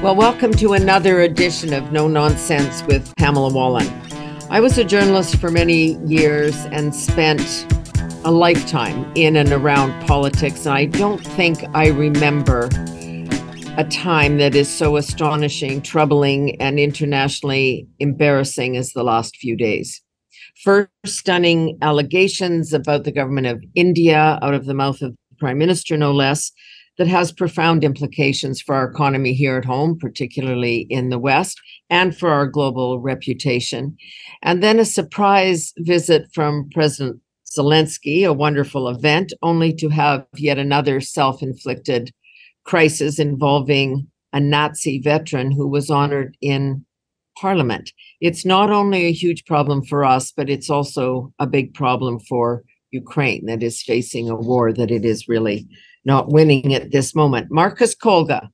Well, welcome to another edition of No Nonsense with Pamela Wallen. I was a journalist for many years and spent a lifetime in and around politics, and I don't think I remember a time that is so astonishing, troubling, and internationally embarrassing as the last few days. First, stunning allegations about the government of India out of the mouth of the Prime Minister, no less, that has profound implications for our economy here at home, particularly in the West, and for our global reputation. And then a surprise visit from President Zelenskyy, a wonderful event, only to have yet another self-inflicted crisis involving a Nazi veteran who was honored in Parliament. It's not only a huge problem for us, but it's also a big problem for Ukraine that is facing a war that it is really not winning at this moment. Marcus Kolga,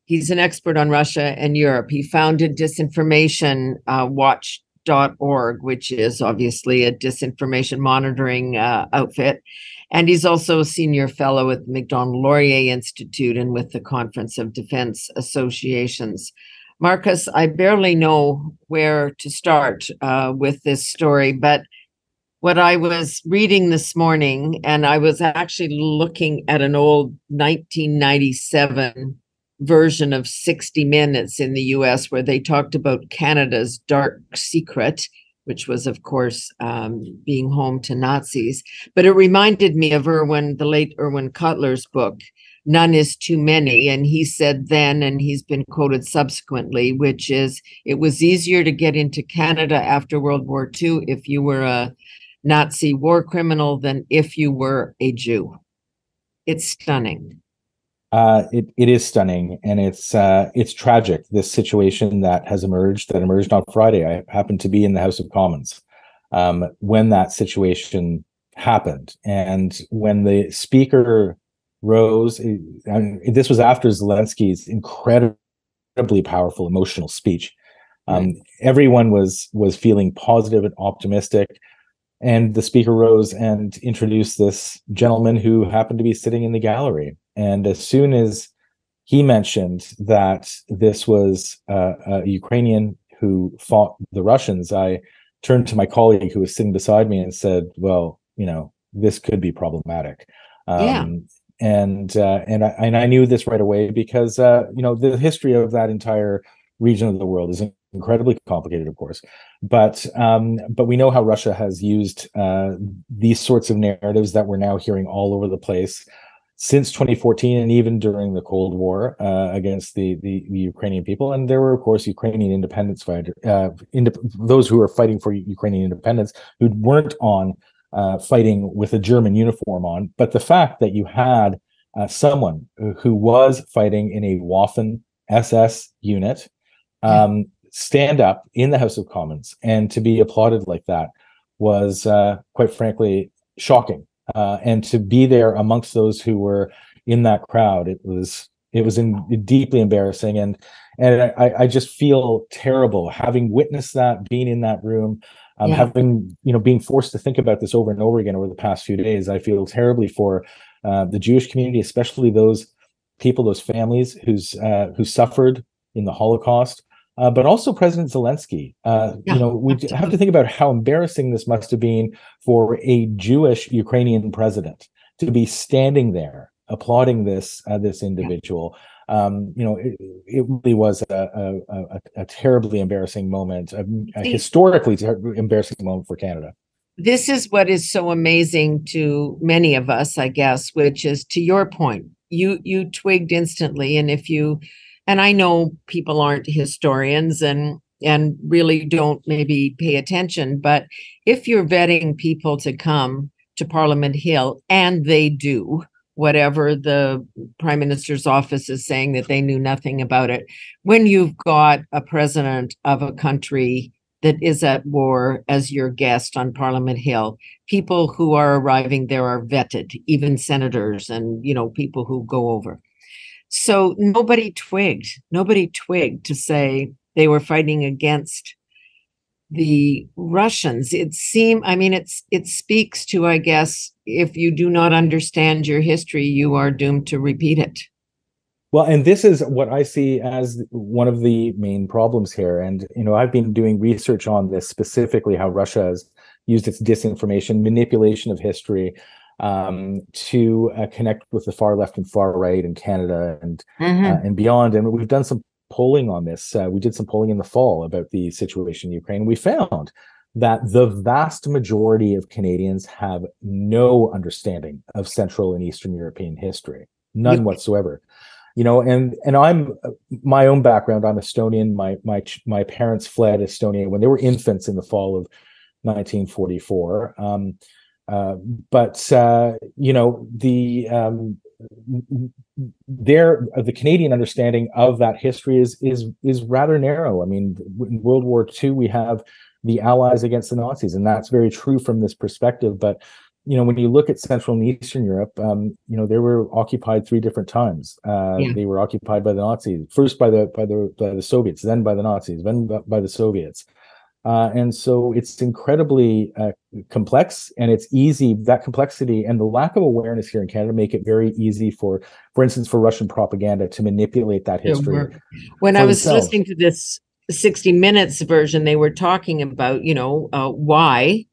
he's an expert on Russia and Europe. He founded disinformation watch.org, which is obviously a disinformation monitoring outfit. And he's also a senior fellow at the Macdonald-Laurier Institute and with the Conference of Defense Associations. Marcus, I barely know where to start with this story, but what I was reading this morning, and I was actually looking at an old 1997 version of 60 Minutes in the US, where they talked about Canada's dark secret, which was, of course, being home to Nazis. But it reminded me of the late Irwin Cutler's book, None is Too Many. And he said then, and he's been quoted subsequently, which is, it was easier to get into Canada after World War II if you were a Nazi war criminal than if you were a Jew. It's stunning. It is stunning, and it's tragic. This situation that emerged on Friday. I happened to be in the House of Commons when that situation happened, and when the Speaker rose. This was after Zelenskyy's incredibly powerful, emotional speech. Everyone was feeling positive and optimistic. And the Speaker rose and introduced this gentleman who happened to be sitting in the gallery. And as soon as he mentioned that this was a Ukrainian who fought the Russians, I turned to my colleague who was sitting beside me and said, well, this could be problematic. And I knew this right away because, the history of that entire region of the world is incredibly complicated, of course, but we know how Russia has used these sorts of narratives that we're now hearing all over the place since 2014, and even during the Cold War against the Ukrainian people. And there were, of course, Ukrainian independence fighters, those who were fighting for Ukrainian independence, who weren't on fighting with a German uniform on. But the fact that you had someone who was fighting in a Waffen SS unit stand up in the House of Commons and to be applauded like that was, quite frankly, shocking. And to be there amongst those who were in that crowd, it was deeply embarrassing. And I just feel terrible having witnessed that, being in that room, having, being forced to think about this over and over again over the past few days. I feel terribly for the Jewish community, especially those people, those families who suffered in the Holocaust, but also President Zelenskyy. We have to think about how embarrassing this must have been for a Jewish Ukrainian president to be standing there applauding this individual. It really was a terribly embarrassing moment, a historically embarrassing moment for Canada. This is what is so amazing to many of us, I guess, which is, to your point, you twigged instantly. And I know people aren't historians and really don't maybe pay attention, but if you're vetting people to come to Parliament Hill, and they do, whatever the Prime Minister's office is saying that they knew nothing about it, when you've got a president of a country that is at war as your guest on Parliament Hill, people who are arriving there are vetted, even senators and, people who go over. So nobody twigged to say they were fighting against the Russians. It speaks to, I guess, if you do not understand your history, you are doomed to repeat it. Well, and this is what I see as one of the main problems here. And, I've been doing research on this, specifically how Russia has used its disinformation, manipulation of history, to connect with the far left and far right in Canada and beyond. And we've done some polling on this. We did some polling in the fall about the situation in Ukraine. We found that the vast majority of Canadians have no understanding of Central and Eastern European history, none whatsoever. And I'm my own background. I'm Estonian. My parents fled Estonia when they were infants in the fall of 1944. The Canadian understanding of that history is rather narrow. I mean, in World War II, we have the Allies against the Nazis, and that's very true from this perspective. But when you look at Central and Eastern Europe, they were occupied 3 different times. They were occupied by the Nazis, first by the Soviets, then by the Nazis, then by the Soviets. And so it's incredibly complex, and it's easy. That complexity and the lack of awareness here in Canada make it very easy for instance, for Russian propaganda to manipulate that history. When I was listening to this 60 Minutes version, they were talking about, why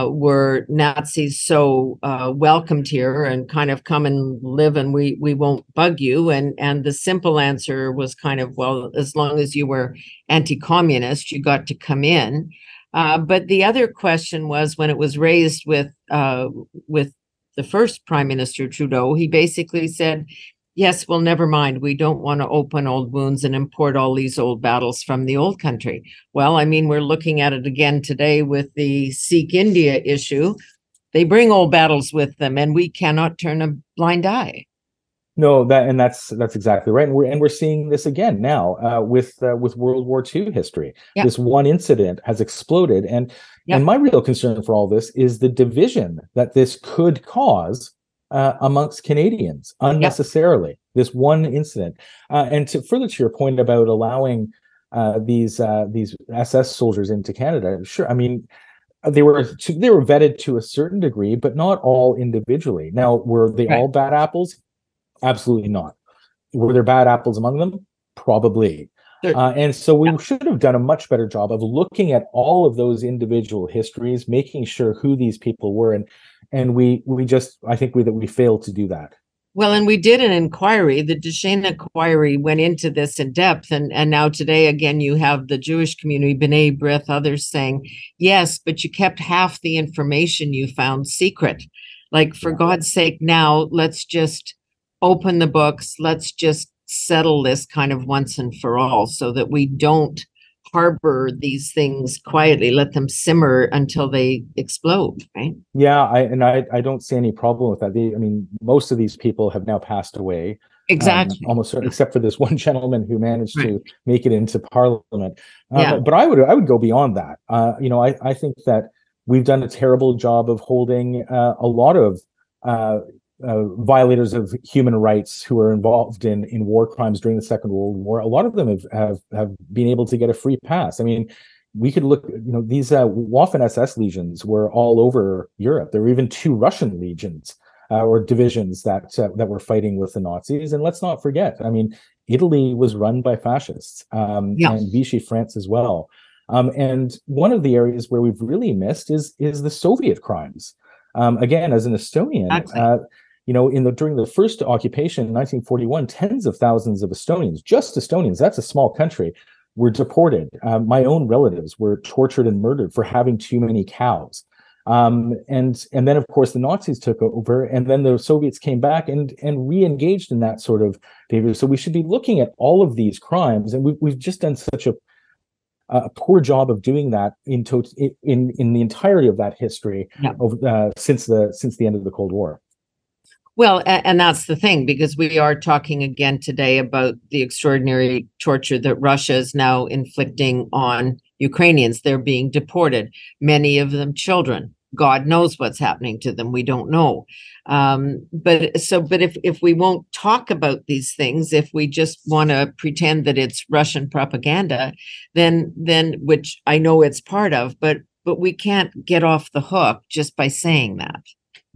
were Nazis so welcomed here and kind of come and live and we won't bug you. And the simple answer was kind of, well, as long as you were anti-communist, you got to come in. But the other question was, when it was raised with the first Prime Minister Trudeau, he basically said, yes, well, never mind. We don't want to open old wounds and import all these old battles from the old country. Well, I mean, we're looking at it again today with the Sikh India issue. They bring old battles with them, and we cannot turn a blind eye. No, that's exactly right, and we're seeing this again now with World War II history. Yep. This one incident has exploded, and my real concern for all this is the division that this could cause amongst Canadians unnecessarily. This one incident, and further to your point about allowing these SS soldiers into Canada, sure. I mean, they were vetted to a certain degree, but not all individually. Now, were they all bad apples? Absolutely not. Were there bad apples among them? Probably. And so we should have done a much better job of looking at all of those individual histories, making sure who these people were, and we failed to do that. Well, and we did an inquiry. The Duchesne inquiry went into this in depth, and now today again you have the Jewish community, B'nai B'rith, others saying yes, but you kept half the information you found secret. Like, for God's sake, now let's just open the books. Let's just settle this kind of once and for all, so that we don't harbor these things quietly, let them simmer until they explode, right? Yeah, I don't see any problem with that. I mean, most of these people have now passed away. Exactly. Almost except for this one gentleman who managed to make it into Parliament. But I would go beyond that. I think that we've done a terrible job of holding a lot of violators of human rights who are involved in war crimes during the Second World War. A lot of them have been able to get a free pass. I mean, we could look, these Waffen SS legions were all over Europe. There were even 2 Russian legions or divisions that were fighting with the Nazis. And let's not forget, I mean, Italy was run by fascists, and Vichy France as well. And one of the areas where we've really missed is the Soviet crimes. Again, as an Estonian, during the first occupation in 1941, tens of thousands of Estonians, just Estonians, that's a small country, were deported. My own relatives were tortured and murdered for having too many cows. And then, of course, the Nazis took over, and then the Soviets came back and re-engaged in that sort of behavior. So we should be looking at all of these crimes, and we've just done such a poor job of doing that in the entirety of that history since the end of the Cold War. Well, and that's the thing, because we are talking again today about the extraordinary torture that Russia is now inflicting on Ukrainians. They're being deported, many of them children. God knows what's happening to them. We don't know. But if we won't talk about these things, if we just want to pretend that it's Russian propaganda, then which I know it's part of, but we can't get off the hook just by saying that.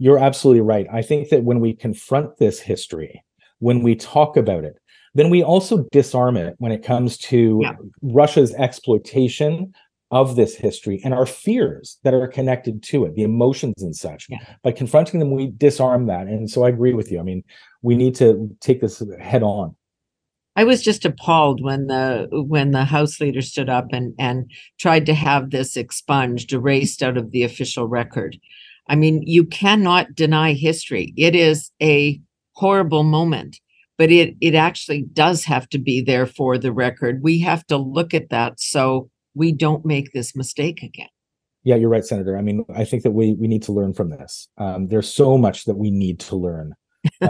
You're absolutely right. I think that when we confront this history, when we talk about it, then we also disarm it when it comes to Russia's exploitation of this history and our fears that are connected to it, the emotions and such. By confronting them, we disarm that. And so I agree with you. I mean, we need to take this head on. I was just appalled when the House leader stood up and tried to have this expunged, erased out of the official record. I mean, you cannot deny history. It is a horrible moment, but it actually does have to be there for the record. We have to look at that so we don't make this mistake again. Yeah, you're right, Senator. I mean, I think that we need to learn from this. There's so much that we need to learn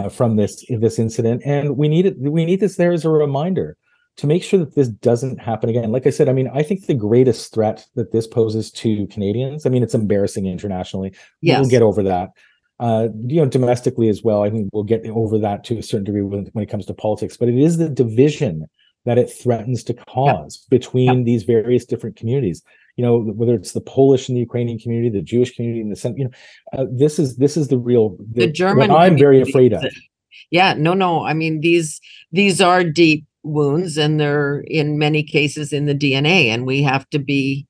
from this incident, and we need this there as a reminder to make sure that this doesn't happen again. Like I said, I mean, I think the greatest threat that this poses to Canadians, I mean, it's embarrassing internationally. We'll get over that. Domestically as well, I think we'll get over that to a certain degree when it comes to politics. But it is the division that it threatens to cause between these various different communities. Whether it's the Polish and the Ukrainian community, the Jewish community, and the this is the German. What I'm very afraid of. Yeah, no. I mean, these are deep wounds, and they're in many cases in the DNA, and we have to be,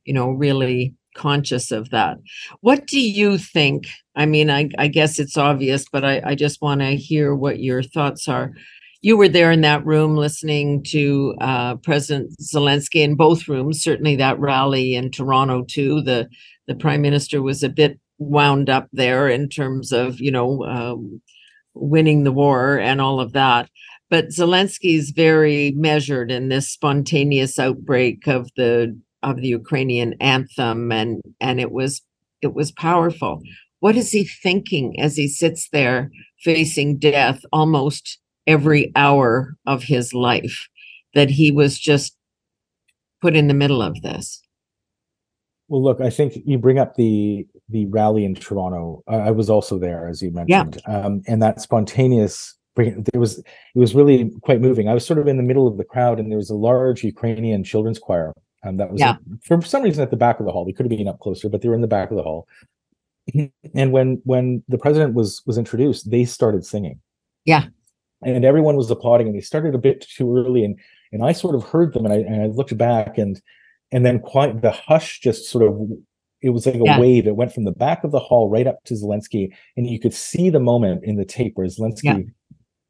really conscious of that. What do you think? I mean, I guess it's obvious, but I just want to hear what your thoughts are. You were there in that room listening to President Zelenskyy in both rooms, certainly that rally in Toronto too. The Prime Minister was a bit wound up there in terms of, winning the war and all of that. But Zelensky's very measured in this spontaneous outbreak of the Ukrainian anthem, and it was powerful. What is he thinking as he sits there facing death almost every hour of his life, that he was just put in the middle of this? Well, look, I think you bring up the rally in Toronto. I was also there, as you mentioned, and that spontaneous. It was really quite moving. I was sort of in the middle of the crowd, and there was a large Ukrainian children's choir that was for some reason at the back of the hall. They could have been up closer, but they were in the back of the hall. And when the president was introduced, they started singing. And everyone was applauding, and they started a bit too early, and I sort of heard them, and I looked back, and then quite the hush just sort of, it was like a wave. It went from the back of the hall right up to Zelenskyy, and you could see the moment in the tape where Zelenskyy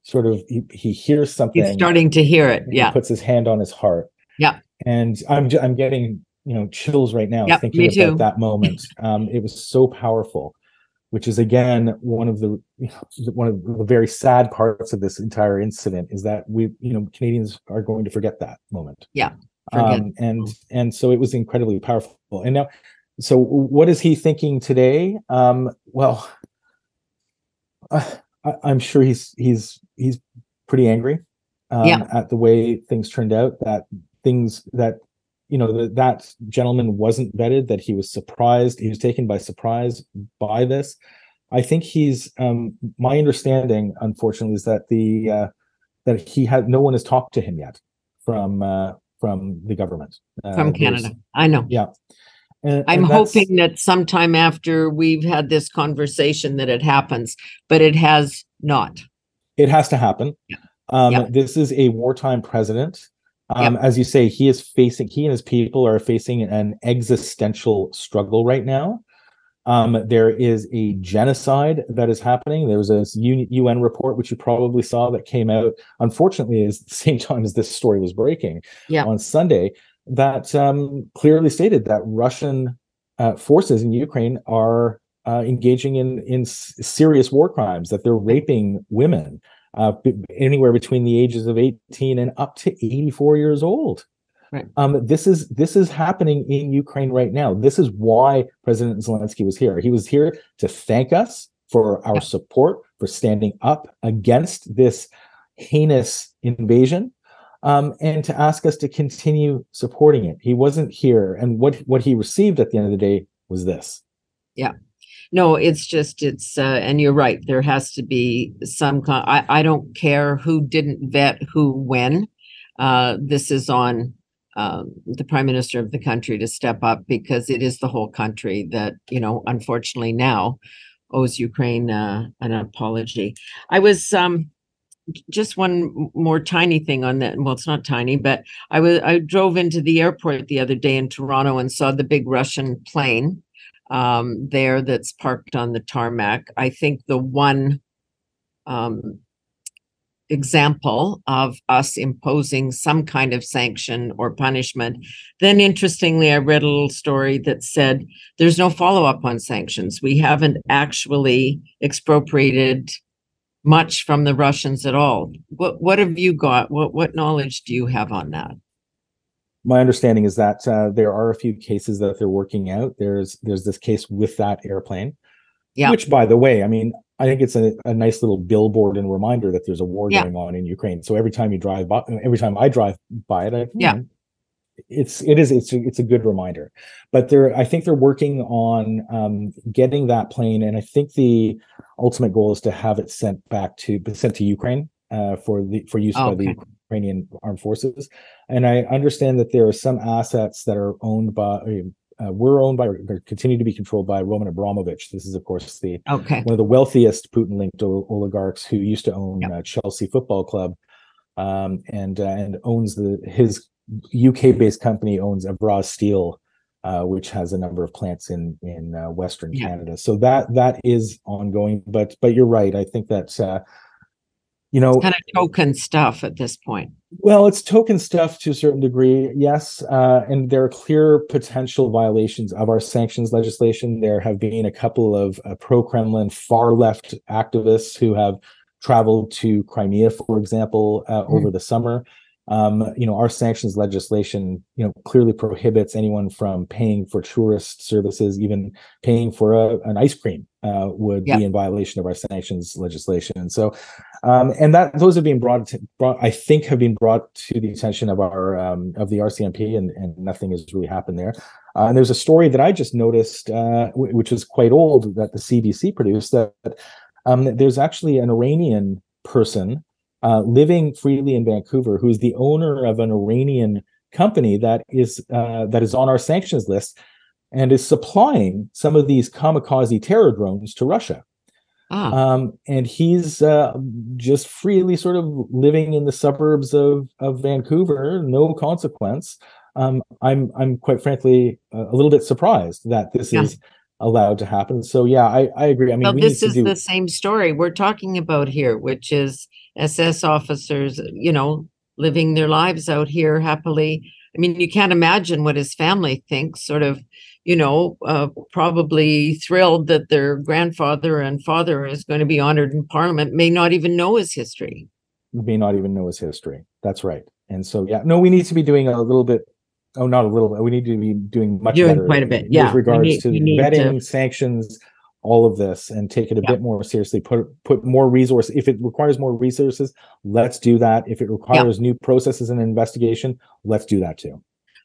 sort of he hears something. He's starting to hear it. He puts his hand on his heart. And I'm getting chills right now thinking about that moment. It was so powerful, which is again one of the very sad parts of this entire incident, is that we Canadians are going to forget that moment. And so it was incredibly powerful. And now, so what is he thinking today? Well, I'm sure he's pretty angry at the way things turned out, that that gentleman wasn't vetted, that he was surprised, he was taken by surprise by this. I think he's my understanding, unfortunately, is that that he had no one has talked to him yet from the government, from Canada. I know. I'm and hoping that sometime after we've had this conversation that it happens, but it has not. It has to happen. This is a wartime president. As you say, he and his people are facing an existential struggle right now. There is a genocide that is happening. There was a UN report, which you probably saw, that came out, unfortunately, at the same time as this story was breaking on Sunday, that clearly stated that Russian forces in Ukraine are engaging in serious war crimes, that they're raping women anywhere between the ages of 18 and up to 84 years old. This is happening in Ukraine right now. This is why President Zelenskyy was here. He was here to thank us for our support, for standing up against this heinous invasion, and to ask us to continue supporting it. He wasn't here, and what he received at the end of the day was this. No, it's and you're right. There has to be some I don't care who didn't vet who when. This is on the Prime Minister of the country to step up, because it is the whole country that, unfortunately now owes Ukraine an apology. I was just one more tiny thing on that. Well, it's not tiny, but I drove into the airport the other day in Toronto and saw the big Russian plane there that's parked on the tarmac. I think the one um, example of us imposing some kind of sanction or punishment. Then, interestingly, I read a little story that said there's no follow up on sanctions. We haven't actually expropriated much from the Russians at all. What have you got? What knowledge do you have on that? My understanding is that there are a few cases that they're working out. There's this case with that airplane, Yeah, which, by the way, I mean, I think it's a nice little billboard and reminder that there's a war yeah, going on in Ukraine. So every time I drive by it, yeah. it's a good reminder. But I think they're working on getting that plane, and I think the ultimate goal is to have it sent to Ukraine for use by the Okay. Ukrainian armed forces. And I understand that there are some assets that are owned by were owned by, or continue to be controlled by, Roman Abramovich. This is, of course, Okay. one of the wealthiest Putin-linked oligarchs who used to own Yep. Chelsea Football Club, and owns his UK-based company owns Evraz Steel, which has a number of plants in Western Yeah. Canada. So that is ongoing. But you're right. I think that It's kind of token stuff at this point. well, it's token stuff to a certain degree, yes. And there are clear potential violations of our sanctions legislation. There have been a couple of pro-Kremlin far-left activists who have traveled to Crimea, for example, over the summer. Our sanctions legislation, clearly prohibits anyone from paying for tourist services. Even paying for an ice cream would Yeah. be in violation of our sanctions legislation. And so, and that those have been brought, I think, have been brought to the attention of of the RCMP, and nothing has really happened there. And there's a story that I just noticed, which is quite old, that the CBC produced, that there's actually an Iranian person living freely in Vancouver, who's the owner of an Iranian company that is on our sanctions list and is supplying some of these kamikaze terror drones to Russia. And he's just freely sort of living in the suburbs of Vancouver, no consequence. I'm quite frankly a little bit surprised that this is allowed to happen. So yeah, I agree. I mean, well, this is the same story we're talking about here, which is SS officers, living their lives out here happily. I mean, you can't imagine what his family thinks, sort of, probably thrilled that their grandfather and father is going to be honored in Parliament, may not even know his history. That's right. And so, yeah, no, we need to be doing a little bit. Oh, not a little bit. We need to be doing much better, quite a bit. Yeah. With regards to vetting, sanctions, all of this, and take it a bit more seriously. Put more resources. If it requires more resources, let's do that. If it requires new processes and investigation, let's do that too.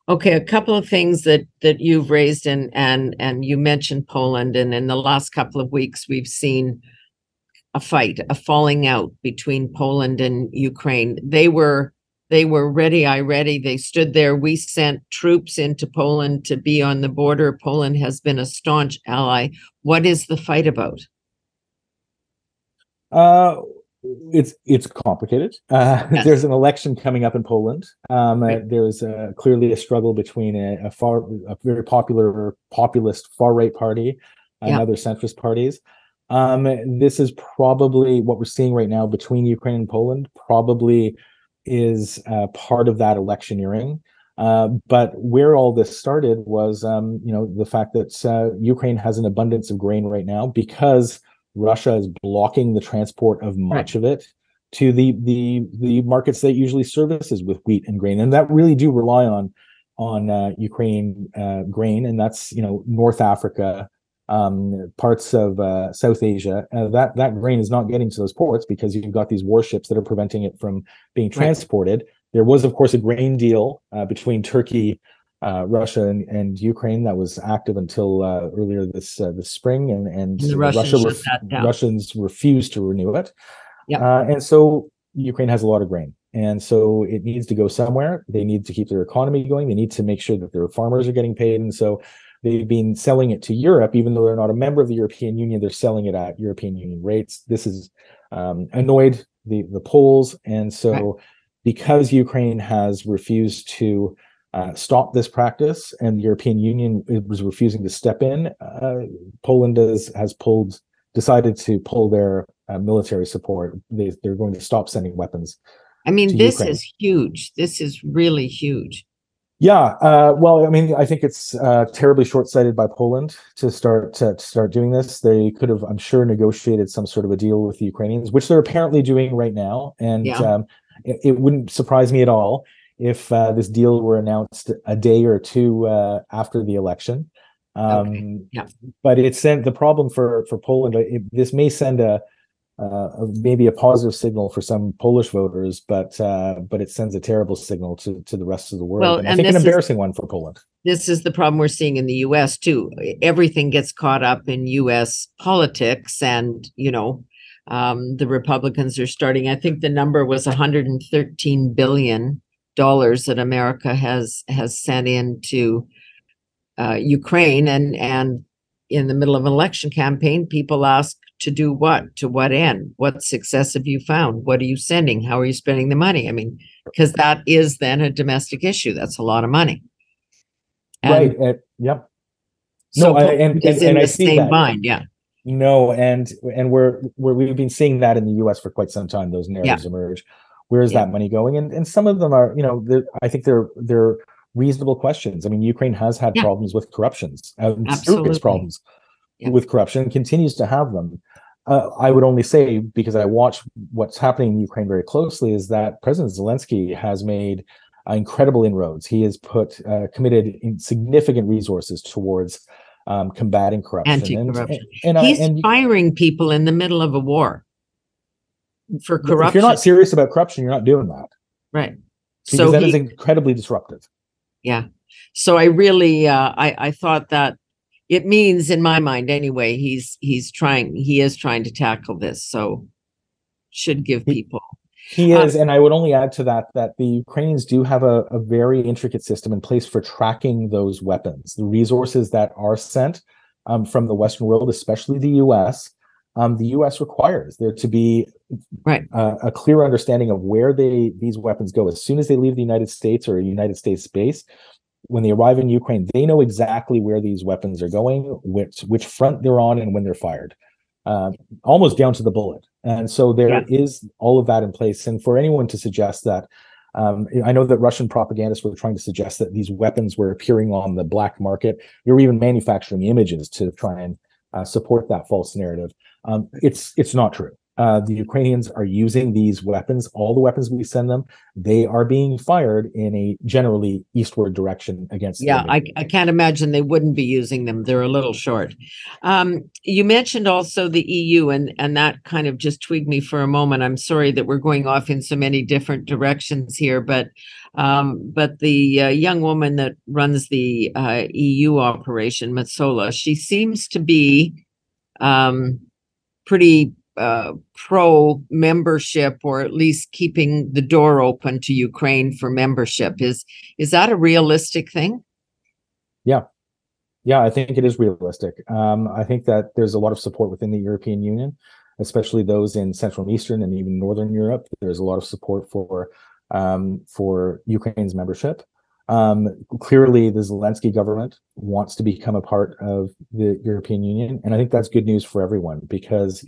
Okay, a couple of things that you've raised, and you mentioned Poland, and in the last couple of weeks we've seen a falling out between Poland and Ukraine. They were ready, ready. They stood there. We sent troops into Poland to be on the border. Poland has been a staunch ally. What is the fight about? It's complicated. There's an election coming up in Poland. There's clearly a struggle between a very popular populist far-right party and other centrist parties. This is probably what we're seeing right now between Ukraine and Poland, probably is part of that electioneering. But where all this started was, the fact that Ukraine has an abundance of grain right now because Russia is blocking the transport of much of it to the markets that usually services with wheat and grain, and that really do rely on Ukrainian grain, and that's North Africa, parts of South Asia. That grain is not getting to those ports because you've got these warships that are preventing it from being transported. There was, of course, a grain deal between Turkey, Russia, and Ukraine that was active until earlier this spring, and the Russians refused to renew it. And so Ukraine has a lot of grain, and so it needs to go somewhere. They need to keep their economy going. They need to make sure that their farmers are getting paid, and so they've been selling it to Europe, even though they're not a member of the European Union. They're selling it at European Union rates. This is annoyed the polls. And so Right. because Ukraine has refused to stop this practice, and the European Union was refusing to step in, Poland has decided to pull their military support. They're going to stop sending weapons I mean, to this Ukraine. is huge. This is really huge. Yeah, well, I mean, I think it's terribly short-sighted by Poland to start doing this. They could have, I'm sure, negotiated some sort of a deal with the Ukrainians, which they're apparently doing right now. And Yeah. it wouldn't surprise me at all if this deal were announced a day or two after the election. Okay. Yeah. But it sent the problem for Poland. This may send maybe a positive signal for some Polish voters, but it sends a terrible signal to the rest of the world, Well, and I and think an embarrassing one for Poland. this is the problem we're seeing in the US too. Everything gets caught up in US politics, and the Republicans are starting. I think the number was $113 billion that America has sent into Ukraine, and in the middle of an election campaign, people ask to do what? To what end? What success have you found? What are you sending? How are you spending the money? I mean, because that is then a domestic issue. That's a lot of money. Right. And Yep. so No, Poland is in and I the see same that. bind. Yeah. No, and we've been seeing that in the U.S. for quite some time. Those narratives Yeah. emerge. Where is Yeah. that money going? And some of them are, I think they're reasonable questions. I mean, Ukraine has had Yeah. problems with corruptions, serious Absolutely. problems Yeah. with corruption, and continues to have them. I would only say, because I watch what's happening in Ukraine very closely, is that President Zelenskyy has made incredible inroads. He has committed significant resources towards combating corruption, Anti-corruption. and He's firing people in the middle of a war for corruption. if you're not serious about corruption, you're not doing that, right? Because that is incredibly disruptive. Yeah. So I really, I thought that it means, in my mind anyway, he is trying to tackle this. So should give people. He is, and I would only add to that the Ukrainians do have a very intricate system in place for tracking those weapons, the resources that are sent from the Western world, especially the U.S. The U.S. requires there to be a clear understanding of where these weapons go. As soon as they leave the United States or a United States base, when they arrive in Ukraine, they know exactly where these weapons are going, which front they're on, and when they're fired, almost down to the bullet. And so there is all of that in place. And for anyone to suggest that, I know that Russian propagandists were trying to suggest that these weapons were appearing on the black market. You're even manufacturing images to try and support that false narrative. It's not true. The Ukrainians are using these weapons. All the weapons we send them, they are being fired in a generally eastward direction against. Yeah, I can't imagine they wouldn't be using them. They're a little short. You mentioned also the EU, and that kind of just tweaked me for a moment. I'm sorry that we're going off in so many different directions here, but the young woman that runs the EU operation, Metsola, she seems to be pretty pro membership, or at least keeping the door open to Ukraine for membership. Is that a realistic thing? Yeah, I think it is realistic. I think that there's a lot of support within the European Union, especially those in Central and Eastern and even Northern Europe. There's a lot of support for Ukraine's membership. Clearly, the Zelenskyy government wants to become a part of the European Union, and I think that's good news for everyone, because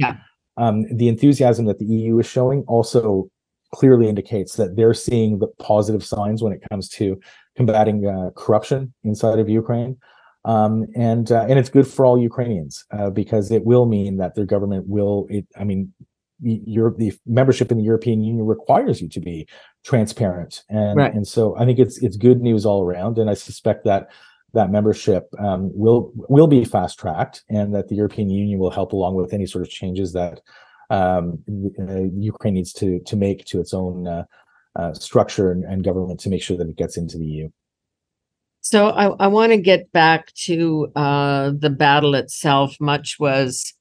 the enthusiasm that the EU is showing also clearly indicates that they're seeing the positive signs when it comes to combating corruption inside of Ukraine, and it's good for all Ukrainians, because it will mean that their government will. The membership in the European Union requires you to be transparent, and so I think it's good news all around, and I suspect that membership will be fast tracked, and that the European Union will help along with any sort of changes that Ukraine needs to make to its own structure and government to make sure that it gets into the EU. So I want to get back to the battle itself. Much was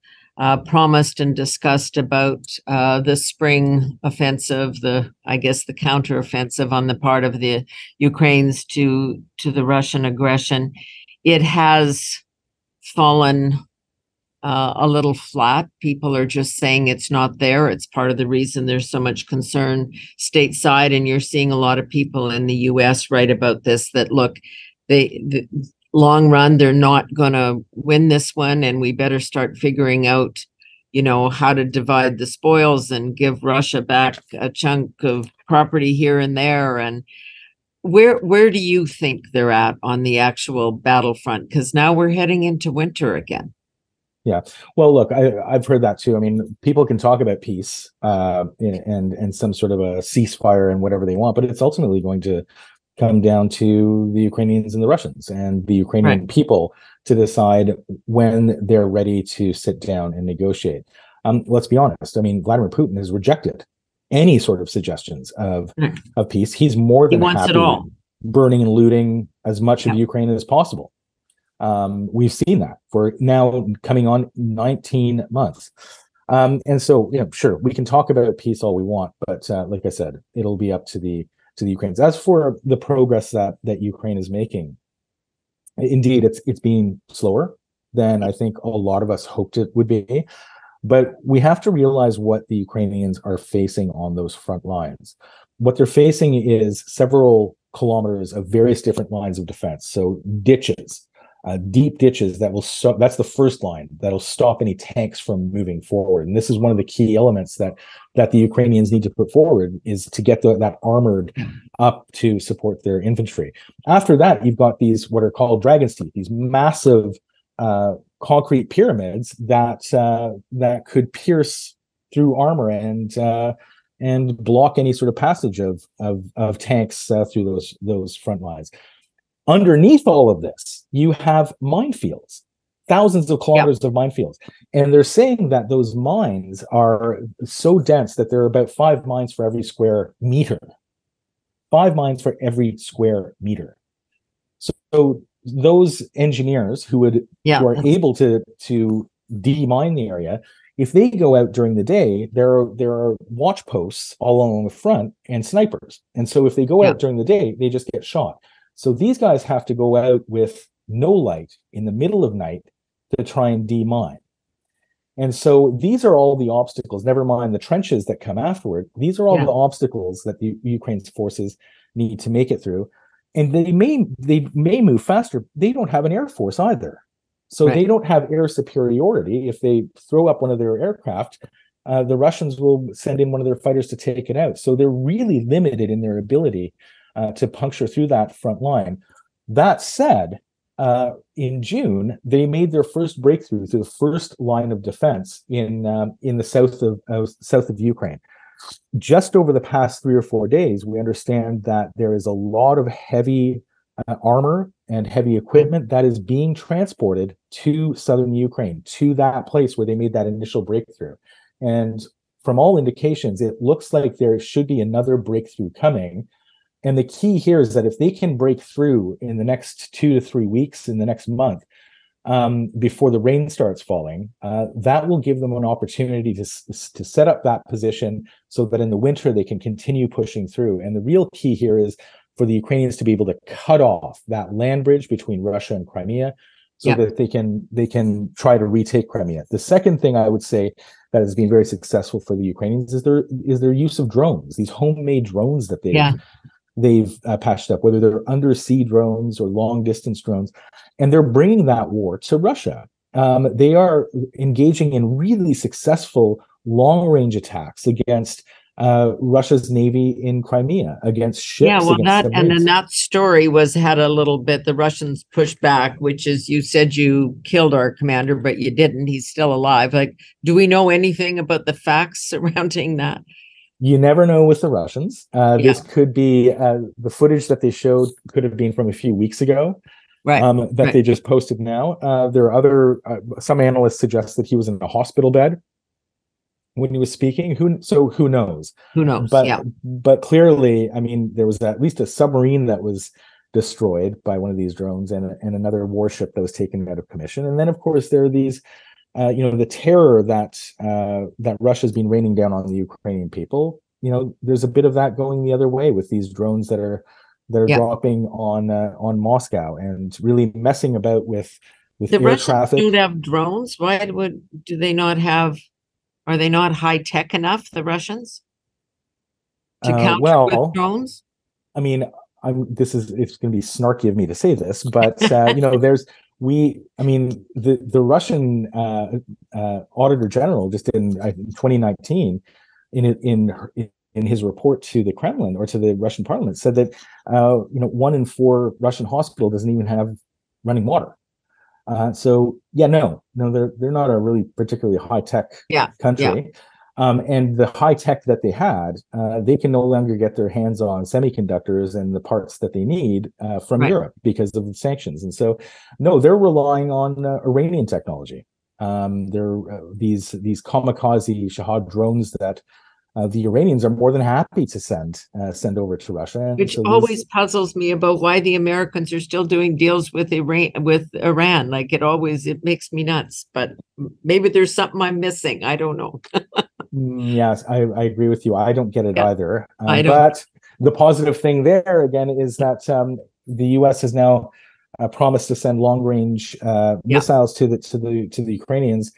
promised and discussed about the spring offensive, the counteroffensive on the part of the Ukrainians to the Russian aggression. It has fallen a little flat. People are just saying it's not there. It's part of the reason there's so much concern stateside. And you're seeing a lot of people in the US write about this, that look, the long run, they're not going to win this one. And we better start figuring out, how to divide the spoils and give Russia back a chunk of property here and there. And where do you think they're at on the actual battlefront? Because now we're heading into winter again. Yeah. Well, look, I've heard that too. I mean, people can talk about peace and some sort of a ceasefire and whatever they want, but it's ultimately going to come down to the Ukrainians and the Russians and the Ukrainian people to decide when they're ready to sit down and negotiate. Let's be honest. I mean, Vladimir Putin has rejected any sort of suggestions of peace. He's more than happy burning and looting as much of Ukraine as possible. We've seen that for now coming on 19 months. And so, sure, we can talk about peace all we want, but like I said, it'll be up to the Ukrainians. As for the progress that Ukraine is making, indeed, it's being slower than I think a lot of us hoped it would be. But we have to realize what the Ukrainians are facing on those front lines. What they're facing is several kilometers of various different lines of defense. So ditches, deep ditches that's the first line that'll stop any tanks from moving forward. And this is one of the key elements that the Ukrainians need to put forward, is to get that armored up to support their infantry. After that, you've got these what are called dragon's teeth, these massive concrete pyramids that could pierce through armor and block any sort of passage of tanks through those front lines. Underneath all of this, you have minefields, thousands of kilometers of minefields. And they're saying that those mines are so dense that there are about 5 mines for every square meter. 5 mines for every square meter. So those engineers who are able to demine the area, if they go out during the day, there are watch posts all along the front and snipers. And so if they go out during the day, they just get shot. So these guys have to go out with no light in the middle of night to try and demine. And so these are all the obstacles, never mind the trenches that come afterward. These are all the obstacles that the Ukraine's forces need to make it through. And they may move faster. They don't have an air force either. So they don't have air superiority. If they throw up one of their aircraft, the Russians will send in one of their fighters to take it out. So they're really limited in their ability to puncture through that front line. That said, in June, they made their first breakthrough through the first line of defense in the south of Ukraine. Just over the past 3 or 4 days, we understand that there is a lot of heavy armor and heavy equipment that is being transported to southern Ukraine, to that place where they made that initial breakthrough. And from all indications, it looks like there should be another breakthrough coming. And the key here is that if they can break through in the next 2 to 3 weeks, in the next month, before the rain starts falling, that will give them an opportunity to set up that position so that in the winter they can continue pushing through. And the real key here is for the Ukrainians to be able to cut off that land bridge between Russia and Crimea so that they can try to retake Crimea. The second thing I would say that has been very successful for the Ukrainians is their use of drones, these homemade drones that they've patched up, whether they're undersea drones or long distance drones, and they're bringing that war to Russia. They are engaging in really successful long range attacks against Russia's navy in Crimea, against ships. Yeah, well, that story had a little bit. The Russians pushed back, which is, you said you killed our commander, but you didn't. He's still alive. Like, do we know anything about the facts surrounding that? You never know with the Russians. This could be the footage that they showed could have been from a few weeks ago, they just posted now. There are other, some analysts suggest that he was in a hospital bed when he was speaking. Who knows? Who knows? But clearly, I mean, there was at least a submarine that was destroyed by one of these drones, and another warship that was taken out of commission. And then, of course, there are these. The terror that Russia's been raining down on the Ukrainian people. There's a bit of that going the other way with these drones that are dropping on Moscow and really messing about with with The air Russians traffic. don't have drones. Why do they not have? Are they not high tech enough, the Russians, to counter with Well, drones? I mean, it's going to be snarky of me to say this, but the Russian Auditor General just in 2019 in his report to the Kremlin or to the Russian Parliament said that 1 in 4 Russian hospital doesn't even have running water. So yeah, no, they're not a really particularly high tech country. And the high tech that they had, they can no longer get their hands on semiconductors and the parts that they need from Europe because of the sanctions. And so, no, they're relying on Iranian technology. They're these kamikaze Shahad drones that the Iranians are more than happy to send over to Russia. Which always puzzles me about why the Americans are still doing deals with Iran. Like it makes me nuts. But maybe there's something I'm missing. I don't know. Yes, I agree with you. I don't get it either. I don't. But the positive thing there again is that the U.S. has now promised to send long-range missiles to the Ukrainians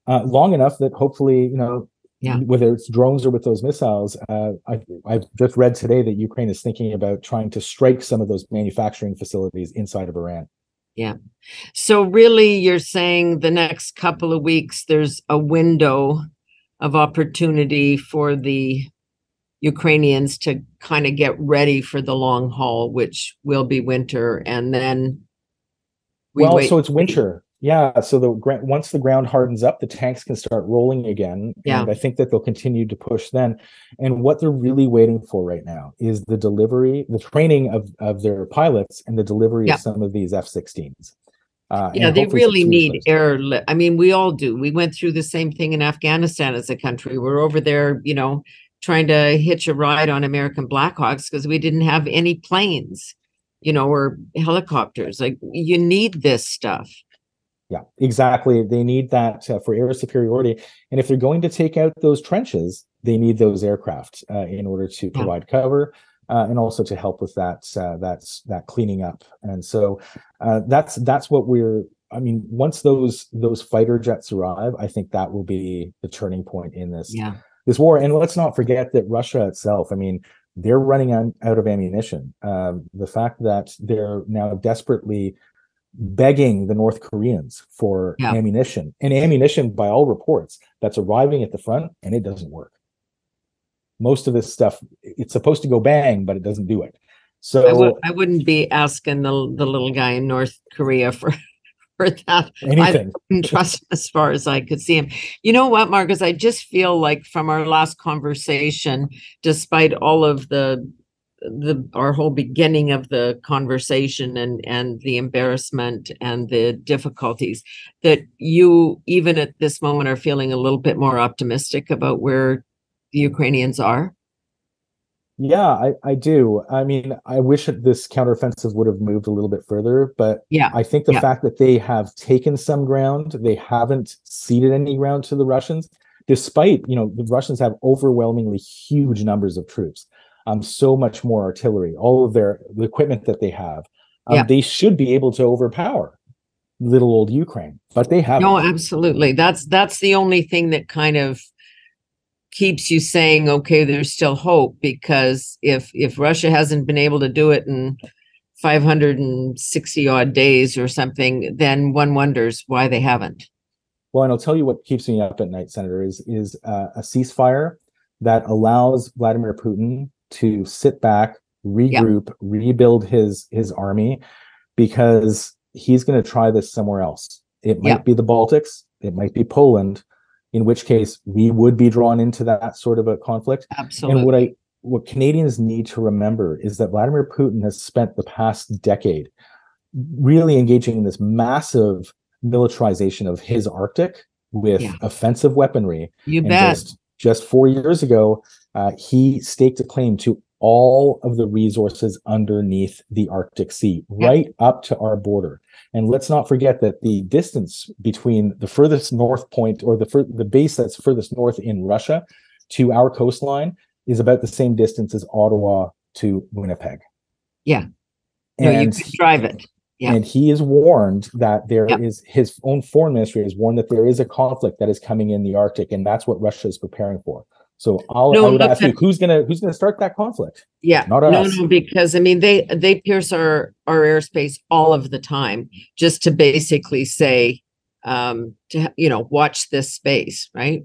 long enough that hopefully, whether it's drones or with those missiles, I've just read today that Ukraine is thinking about trying to strike some of those manufacturing facilities inside of Iran. Yeah. So really, you're saying the next couple of weeks, there's a window of opportunity for the Ukrainians to kind of get ready for the long haul, which will be winter, and then so it's winter. Yeah, so once the ground hardens up, the tanks can start rolling again, and I think that they'll continue to push then. And what they're really waiting for right now is the training of their pilots and the delivery of some of these F-16s. They really need airlift. I mean, we all do. We went through the same thing in Afghanistan as a country. We're over there, trying to hitch a ride on American Blackhawks because we didn't have any planes, or helicopters. Like, you need this stuff. Yeah, exactly. They need that for air superiority. And if they're going to take out those trenches, they need those aircraft in order to provide cover and also to help with that cleaning up. And so that's what once those fighter jets arrive, I think that will be the turning point in this war. And let's not forget that Russia itself, they're running out of ammunition. The fact that they're now desperately begging the North Koreans for ammunition, and ammunition, by all reports, that's arriving at the front, and it doesn't work. Most of this stuff, it's supposed to go bang, but it doesn't do it. So I wouldn't be asking the little guy in North Korea for that. Anything. I wouldn't trust him as far as I could see him. You know what, Marcus? I just feel like from our last conversation, despite all of our whole beginning of the conversation and the embarrassment and the difficulties, that you, even at this moment, are feeling a little bit more optimistic about where the Ukrainians are. Yeah, I do. I wish this counteroffensive would have moved a little bit further, but I think the fact that they have taken some ground, they haven't ceded any ground to the Russians, despite, the Russians have overwhelmingly huge numbers of troops. So much more artillery, all of the equipment that they have. They should be able to overpower little old Ukraine, but they haven't. No, absolutely. That's the only thing that kind of keeps you saying, okay, there's still hope, because if Russia hasn't been able to do it in 560 odd days or something, then one wonders why they haven't. Well, and I'll tell you what keeps me up at night, Senator, is a ceasefire that allows Vladimir Putin to sit back, regroup, rebuild his army, because he's going to try this somewhere else. It might be the Baltics, it might be Poland, in which case we would be drawn into that sort of a conflict. Absolutely. And what Canadians need to remember is that Vladimir Putin has spent the past decade really engaging in this massive militarization of his Arctic with offensive weaponry. You bet. Just 4 years ago, he staked a claim to all of the resources underneath the Arctic Sea, right up to our border. And let's not forget that the distance between the furthest north point, or the base that's furthest north in Russia, to our coastline is about the same distance as Ottawa to Winnipeg. Yeah. No, you can drive it. Yeah. And he is warned that there Yeah. is, his own foreign ministry is warned that there is a conflict that is coming in the Arctic, and that's what Russia is preparing for. So I would ask you, who's gonna start that conflict? Yeah, Not us. no, because I mean they pierce our airspace all of the time, just to basically say, to watch this space, right?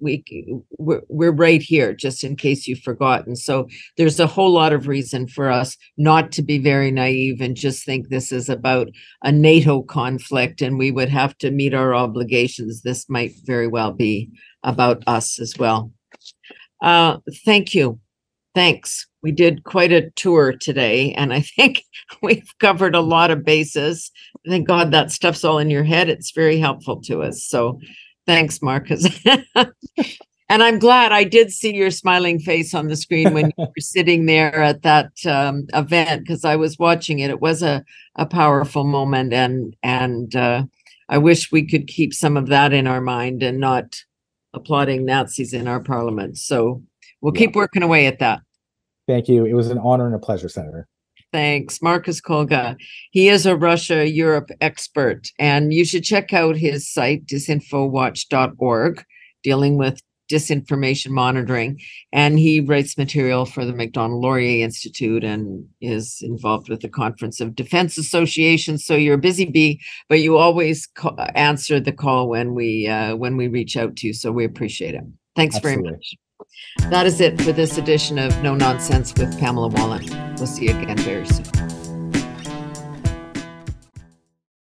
We're right here, just in case you've forgotten. So there's a whole lot of reason for us not to be very naive and just think this is about a NATO conflict and we would have to meet our obligations. This might very well be about us as well. Thank you. Thanks. We did quite a tour today, and I think we've covered a lot of bases. Thank God that stuff's all in your head. It's very helpful to us. So thanks, Marcus. And I'm glad I did see your smiling face on the screen when you were sitting there at that event, because I was watching it. It was a powerful moment, and I wish we could keep some of that in our mind and not applauding Nazis in our parliament. So we'll keep working away at that. Thank you. It was an honor and a pleasure, Senator. Thanks. Marcus Kolga. He is a Russia Europe expert, and you should check out his site, disinfowatch.org, dealing with disinformation monitoring. And he writes material for the Macdonald-Laurier Institute and is involved with the Conference of Defense Associations. So you're a busy bee, but you always answer the call when we reach out to you. So we appreciate it. Thanks Absolutely. Very much. That is it for this edition of No Nonsense with Pamela Wallin. We'll see you again very soon.